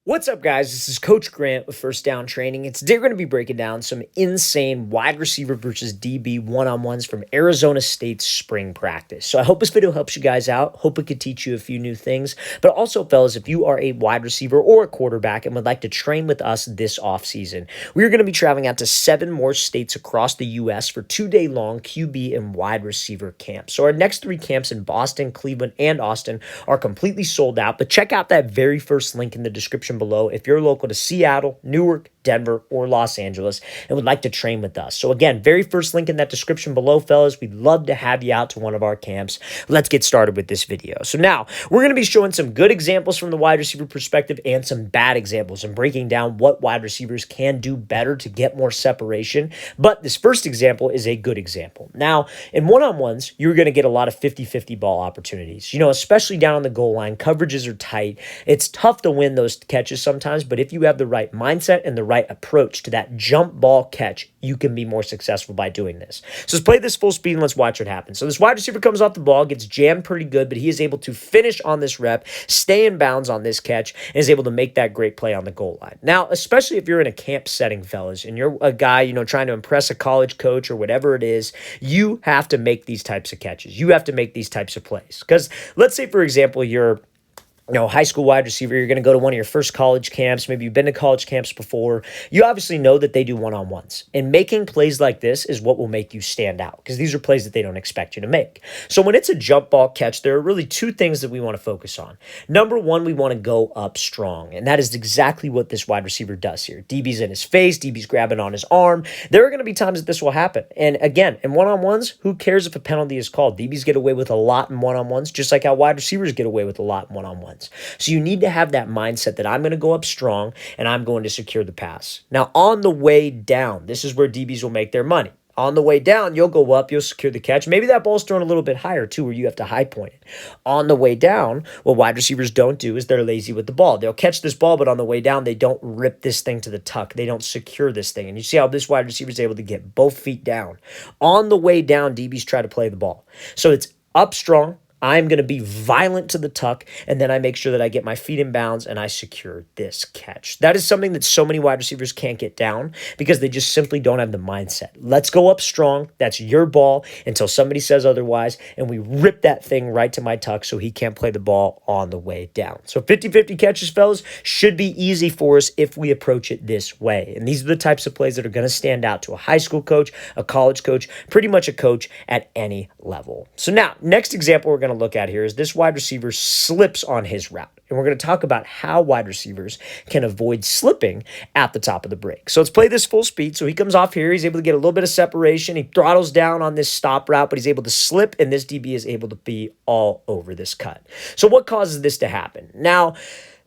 What's up, guys? This is Coach Grant with First Down Training, and today we're going to be breaking down some insane wide receiver versus DB one-on-ones from Arizona State's spring practice. So I hope this video helps you guys out. Hope it could teach you a few new things. But also, fellas, if you are a wide receiver or a quarterback and would like to train with us this offseason, we are going to be traveling out to 7 more states across the U.S. for 2-day-long QB and wide receiver camps. So our next 3 camps in Boston, Cleveland, and Austin are completely sold out. But check out that very first link in the description below if you're local to Seattle, Newark, Denver, or Los Angeles and would like to train with us. So again, very first link in that description below, fellas. We'd love to have you out to one of our camps. Let's get started with this video. So now we're going to be showing some good examples from the wide receiver perspective and some bad examples and breaking down what wide receivers can do better to get more separation. But this first example is a good example. Now, in one-on-ones, you're going to get a lot of 50-50 ball opportunities. Especially down on the goal line, coverages are tight. It's tough to win those catches sometimes, but if you have the right mindset and the right approach to that jump ball catch, you can be more successful by doing this. So let's play this full speed and let's watch what happens. So this wide receiver comes off the ball, gets jammed pretty good, but he is able to finish on this rep, stay in bounds on this catch, and is able to make that great play on the goal line. Now, especially if you're in a camp setting, fellas, and you're a guy, trying to impress a college coach or whatever it is, you have to make these types of catches. You have to make these types of plays. Because let's say, for example, you're high school wide receiver, you're going to go to one of your first college camps. Maybe you've been to college camps before. You obviously know that they do one-on-ones. And making plays like this is what will make you stand out because these are plays that they don't expect you to make. So when it's a jump ball catch, there are really 2 things that we want to focus on. Number 1, we want to go up strong. And that is exactly what this wide receiver does here. DB's in his face. DB's grabbing on his arm. There are going to be times that this will happen. And again, in one-on-ones, who cares if a penalty is called? DBs get away with a lot in one-on-ones, just like how wide receivers get away with a lot in one-on-ones. So you need to have that mindset that I'm going to go up strong and I'm going to secure the pass. Now, on the way down, this is where DBs will make their money. On the way down, you'll go up, you'll secure the catch. Maybe that ball's thrown a little bit higher too, where you have to high point it. On the way down, what wide receivers don't do is they're lazy with the ball. They'll catch this ball, but on the way down, they don't rip this thing to the tuck. They don't secure this thing. And you see how this wide receiver is able to get both feet down. On the way down, DBs try to play the ball. So it's up strong. I'm going to be violent to the tuck, and then I make sure that I get my feet in bounds and I secure this catch. That is something that so many wide receivers can't get down because they just simply don't have the mindset. Let's go up strong. That's your ball until somebody says otherwise, and we rip that thing right to my tuck so he can't play the ball on the way down. So 50-50 catches, fellas, should be easy for us if we approach it this way. And these are the types of plays that are going to stand out to a high school coach, a college coach, pretty much a coach at any level. So now, next example we're going to look at here is this wide receiver slips on his route. And we're going to talk about how wide receivers can avoid slipping at the top of the break. So let's play this full speed. So he comes off here. He's able to get a little bit of separation. He throttles down on this stop route, but he's able to slip, and this DB is able to be all over this cut. So what causes this to happen? Now,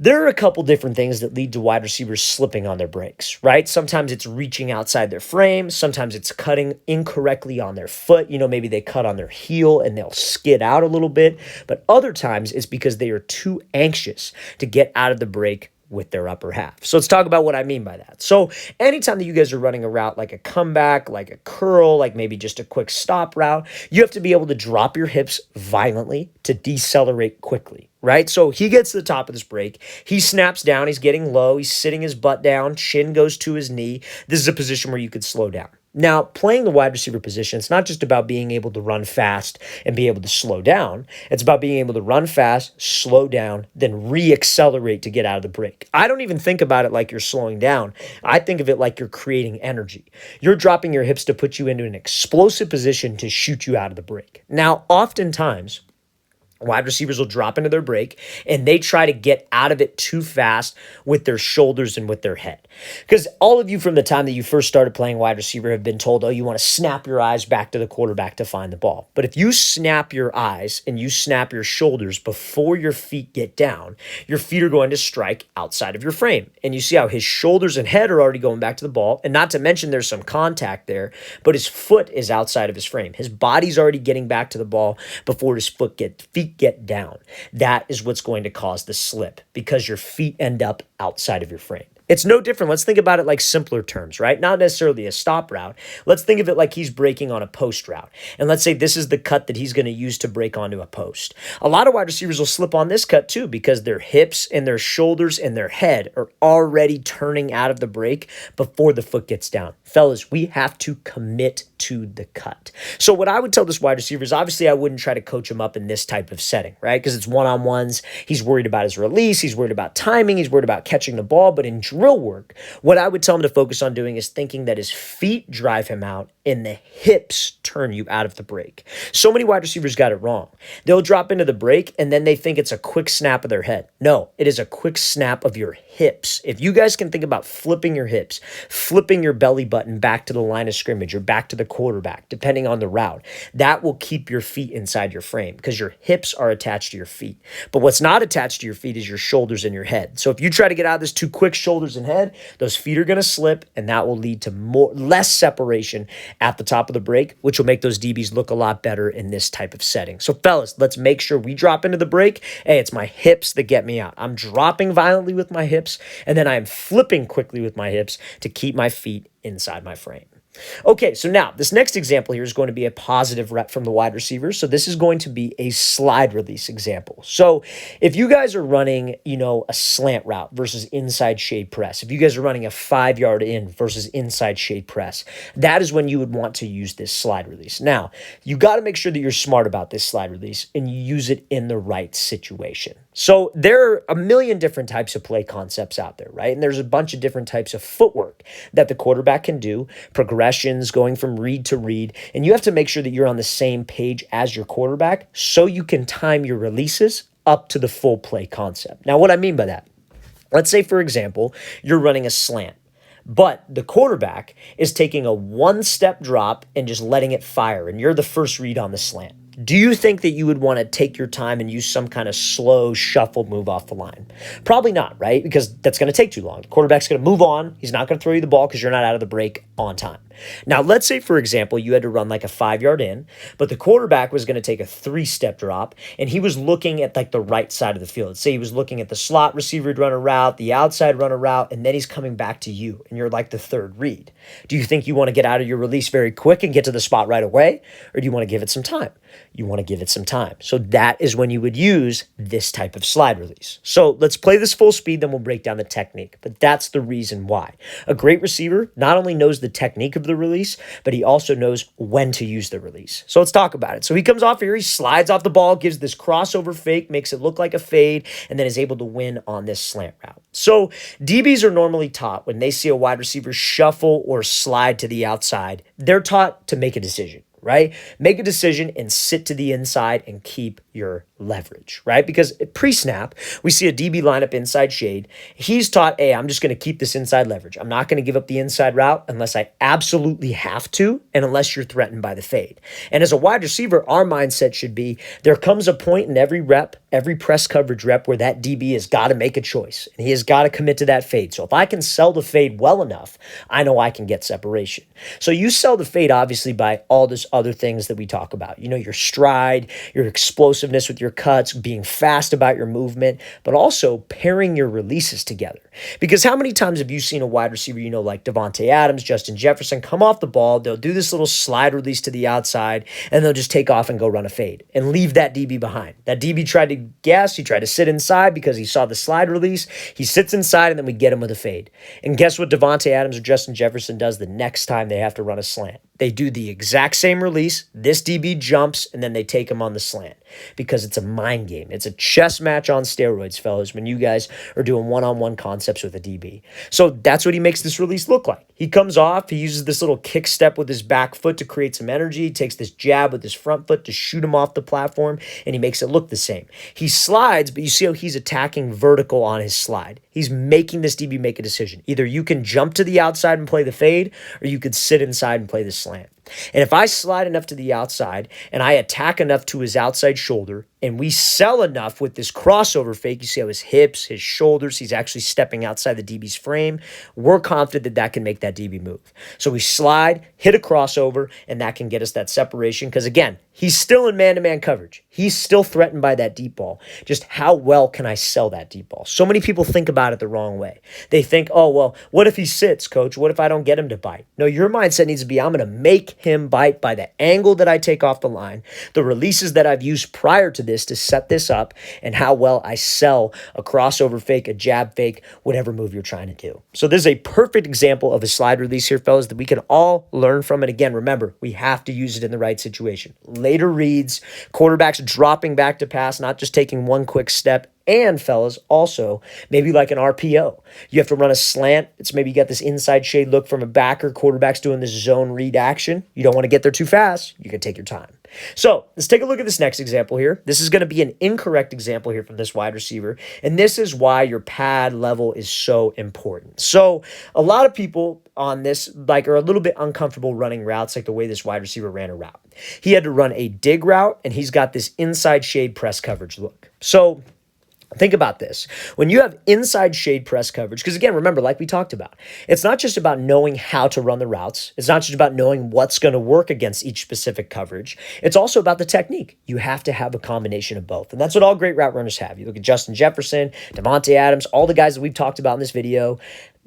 there are a couple different things that lead to wide receivers slipping on their breaks, right? Sometimes it's reaching outside their frame. Sometimes it's cutting incorrectly on their foot. Maybe they cut on their heel and they'll skid out a little bit. But other times it's because they are too anxious to get out of the break with their upper half. So let's talk about what I mean by that. So anytime that you guys are running a route like a comeback, like a curl, like maybe just a quick stop route, you have to be able to drop your hips violently to decelerate quickly, right? So he gets to the top of this break. He snaps down. He's getting low. He's sitting his butt down. Shin goes to his knee. This is a position where you could slow down. Now, playing the wide receiver position, it's not just about being able to run fast and be able to slow down. It's about being able to run fast, slow down, then re-accelerate to get out of the break. I don't even think about it like you're slowing down. I think of it like you're creating energy. You're dropping your hips to put you into an explosive position to shoot you out of the break. Now, oftentimes, wide receivers will drop into their break and they try to get out of it too fast with their shoulders and with their head. Because all of you from the time that you first started playing wide receiver have been told, oh, you want to snap your eyes back to the quarterback to find the ball. But if you snap your eyes and you snap your shoulders before your feet get down, your feet are going to strike outside of your frame. And you see how his shoulders and head are already going back to the ball. And not to mention there's some contact there, but his foot is outside of his frame. His body's already getting back to the ball before his feet get down. That is what's going to cause the slip because your feet end up outside of your frame. It's no different. Let's think about it like simpler terms, right? Not necessarily a stop route. Let's think of it like he's breaking on a post route. And let's say this is the cut that he's going to use to break onto a post. A lot of wide receivers will slip on this cut too because their hips and their shoulders and their head are already turning out of the break before the foot gets down. Fellas, we have to commit to the cut. So what I would tell this wide receiver is obviously I wouldn't try to coach him up in this type of setting, right? Because it's one-on-ones. He's worried about his release. He's worried about timing. He's worried about catching the ball. But in drill work, what I would tell him to focus on doing is thinking that his feet drive him out and the hips turn you out of the break. So many wide receivers got it wrong. They'll drop into the break and then they think it's a quick snap of their head. No, it is a quick snap of your hips. If you guys can think about flipping your hips, flipping your belly button back to the line of scrimmage or back to the quarterback, depending on the route, that will keep your feet inside your frame because your hips are attached to your feet. But what's not attached to your feet is your shoulders and your head. So if you try to get out of this too quick, shoulders and head, those feet are going to slip and that will lead to less separation at the top of the break, which will make those DBs look a lot better in this type of setting. So fellas, let's make sure we drop into the break. Hey, it's my hips that get me out. I'm dropping violently with my hips, and then I am flipping quickly with my hips to keep my feet inside my frame. Okay, so now this next example here is going to be a positive rep from the wide receiver. So this is going to be a slide release example. So if you guys are running, a slant route versus inside shade press, if you guys are running a 5-yard in versus inside shade press, that is when you would want to use this slide release. Now, you got to make sure that you're smart about this slide release and you use it in the right situation. So there are a million different types of play concepts out there, right? And there's a bunch of different types of footwork that the quarterback can do, progressions going from read to read, and you have to make sure that you're on the same page as your quarterback so you can time your releases up to the full play concept. Now, what I mean by that, let's say, for example, you're running a slant, but the quarterback is taking a one-step drop and just letting it fire, and you're the first read on the slant. Do you think that you would want to take your time and use some kind of slow shuffle move off the line? Probably not, right? Because that's going to take too long. The quarterback's going to move on. He's not going to throw you the ball because you're not out of the break on time. Now, let's say, for example, you had to run like a 5-yard in, but the quarterback was going to take a 3-step drop, and he was looking at like the right side of the field. Let's say he was looking at the slot receiver to run a route, the outside run a route, and then he's coming back to you, and you're like the third read. Do you think you want to get out of your release very quick and get to the spot right away, or do you want to give it some time? You want to give it some time. So that is when you would use this type of slide release. So let's play this full speed, then we'll break down the technique. But that's the reason why. A great receiver not only knows the technique of the release, but he also knows when to use the release. So let's talk about it. So he comes off here, he slides off the ball, gives this crossover fake, makes it look like a fade, and then is able to win on this slant route. So DBs are normally taught when they see a wide receiver shuffle or slide to the outside, they're taught to make a decision. Right? Make a decision and sit to the inside and keep your leverage, right? Because pre-snap, we see a DB lineup inside shade. He's taught, hey, I'm just going to keep this inside leverage. I'm not going to give up the inside route unless I absolutely have to and unless you're threatened by the fade. And as a wide receiver, our mindset should be there comes a point in every rep, every press coverage rep where that DB has got to make a choice and he has got to commit to that fade. So if I can sell the fade well enough, I know I can get separation. So you sell the fade obviously by all this other things that we talk about. Your stride, your explosiveness with your cuts, being fast about your movement, but also pairing your releases together. Because how many times have you seen a wide receiver, like Davante Adams, Justin Jefferson, come off the ball, they'll do this little slide release to the outside, and they'll just take off and go run a fade and leave that DB behind. That DB tried to guess, he tried to sit inside because he saw the slide release. He sits inside and then we get him with a fade. And guess what Davante Adams or Justin Jefferson does the next time they have to run a slant? They do the exact same release. This DB jumps, and then they take him on the slant because it's a mind game. It's a chess match on steroids, fellas, when you guys are doing one-on-one concepts with a DB. So that's what he makes this release look like. He comes off. He uses this little kick step with his back foot to create some energy. He takes this jab with his front foot to shoot him off the platform, and he makes it look the same. He slides, but you see how he's attacking vertical on his slide. He's making this DB make a decision. Either you can jump to the outside and play the fade, or you could sit inside and play the slant. And if I slide enough to the outside and I attack enough to his outside shoulder, and we sell enough with this crossover fake, you see how his hips, his shoulders, he's actually stepping outside the DB's frame. We're confident that that can make that DB move. So we slide, hit a crossover, and that can get us that separation. Because again, he's still in man-to-man coverage. He's still threatened by that deep ball. Just how well can I sell that deep ball? So many people think about it the wrong way. They think, oh, well, what if he sits, coach? What if I don't get him to bite? No, your mindset needs to be, I'm going to make him bite by the angle that I take off the line, the releases that I've used prior to this to set this up, and how well I sell a crossover fake, a jab fake, whatever move you're trying to do. So this is a perfect example of a slide release here, fellas, that we can all learn from. And again, remember, we have to use it in the right situation. Later reads, quarterbacks dropping back to pass, not just taking one quick step. And fellas, also, maybe like an RPO. You have to run a slant. It's maybe you got this inside shade look from a backer. Quarterback's doing this zone read action. You don't want to get there too fast. You can take your time. So let's take a look at this next example here. This is going to be an incorrect example here from this wide receiver. And this is why your pad level is so important. So a lot of people on this are a little bit uncomfortable running routes like the way this wide receiver ran a route. He had to run a dig route, and he's got this inside shade press coverage look. So think about this. When you have inside shade press coverage, because again, remember, like we talked about, it's not just about knowing how to run the routes. It's not just about knowing what's going to work against each specific coverage. It's also about the technique. You have to have a combination of both. And that's what all great route runners have. You look at Justin Jefferson, Devontae Adams, all the guys that we've talked about in this video.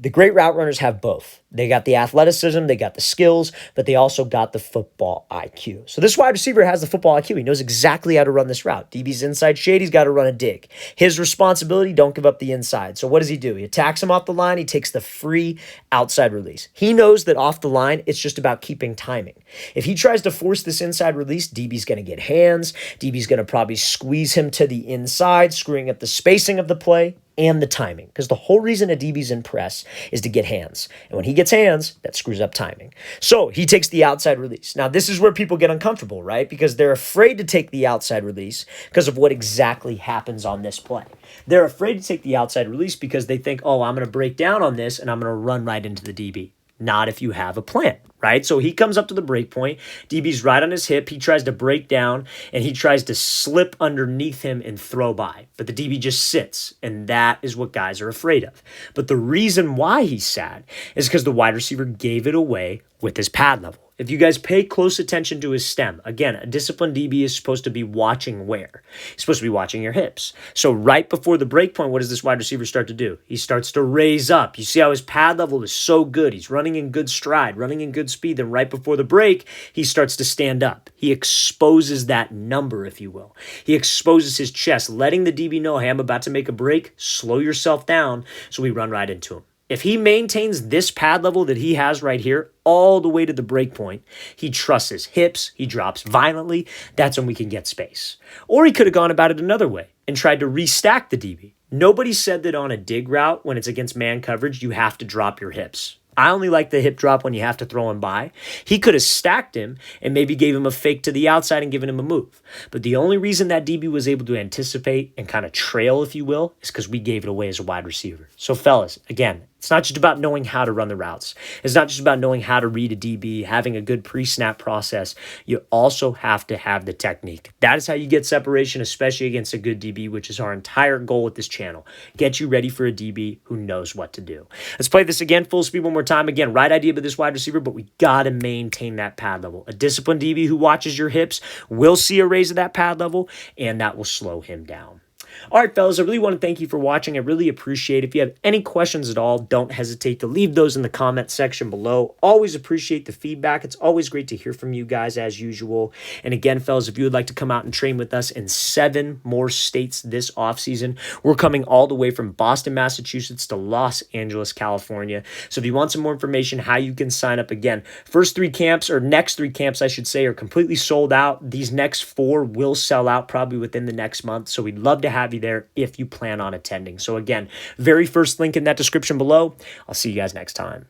The great route runners have both. They got the athleticism, they got the skills, but they also got the football IQ. So this wide receiver has the football IQ. He knows exactly how to run this route. DB's inside shade, he's got to run a dig. His responsibility, don't give up the inside. So what does he do? He attacks him off the line. He takes the free outside release. He knows that off the line, it's just about keeping timing. If he tries to force this inside release, DB's going to get hands. DB's going to probably squeeze him to the inside, screwing up the spacing of the play and the timing, because the whole reason a DB's in press is to get hands. And when he gets hands, that screws up timing. So he takes the outside release. Now, this is where people get uncomfortable, right? Because they're afraid to take the outside release because of what exactly happens on this play. They're afraid to take the outside release because they think, oh, I'm going to break down on this and I'm going to run right into the DB. Not if you have a plan, right? So he comes up to the break point. DB's right on his hip. He tries to break down, and he tries to slip underneath him and throw by. But the DB just sits, and that is what guys are afraid of. But the reason why he's sad is because the wide receiver gave it away with his pad level. If you guys pay close attention to his stem, again, a disciplined DB is supposed to be watching where? He's supposed to be watching your hips. So right before the break point, what does this wide receiver start to do? He starts to raise up. You see how his pad level is so good. He's running in good stride, running in good speed. Then right before the break, he starts to stand up. He exposes that number, if you will. He exposes his chest, letting the DB know, hey, I'm about to make a break. Slow yourself down. So we run right into him. If he maintains this pad level that he has right here all the way to the break point, he trusts his hips, he drops violently, that's when we can get space. Or he could have gone about it another way and tried to restack the DB. Nobody said that on a dig route, when it's against man coverage, you have to drop your hips. I only like the hip drop when you have to throw him by. He could have stacked him and maybe gave him a fake to the outside and given him a move. But the only reason that DB was able to anticipate and kind of trail, if you will, is because we gave it away as a wide receiver. So fellas, again, it's not just about knowing how to run the routes. It's not just about knowing how to read a DB, having a good pre-snap process. You also have to have the technique. That is how you get separation, especially against a good DB, which is our entire goal with this channel. Get you ready for a DB who knows what to do. Let's play this again, full speed one more time. Again, right idea with this wide receiver, but we got to maintain that pad level. A disciplined DB who watches your hips will see a raise of that pad level, and that will slow him down. All right, fellas, I really want to thank you for watching. I really appreciate it. If you have any questions at all, don't hesitate to leave those in the comment section below. Always appreciate the feedback. It's always great to hear from you guys as usual. And again, fellas, if you would like to come out and train with us in 7 more states this offseason, we're coming all the way from Boston, Massachusetts to Los Angeles, California. So if you want some more information, how you can sign up, again, next 3 camps, I should say, are completely sold out. These next 4 will sell out probably within the next month. So we'd love to have you there if you plan on attending. So again, very first link in that description below. I'll see you guys next time.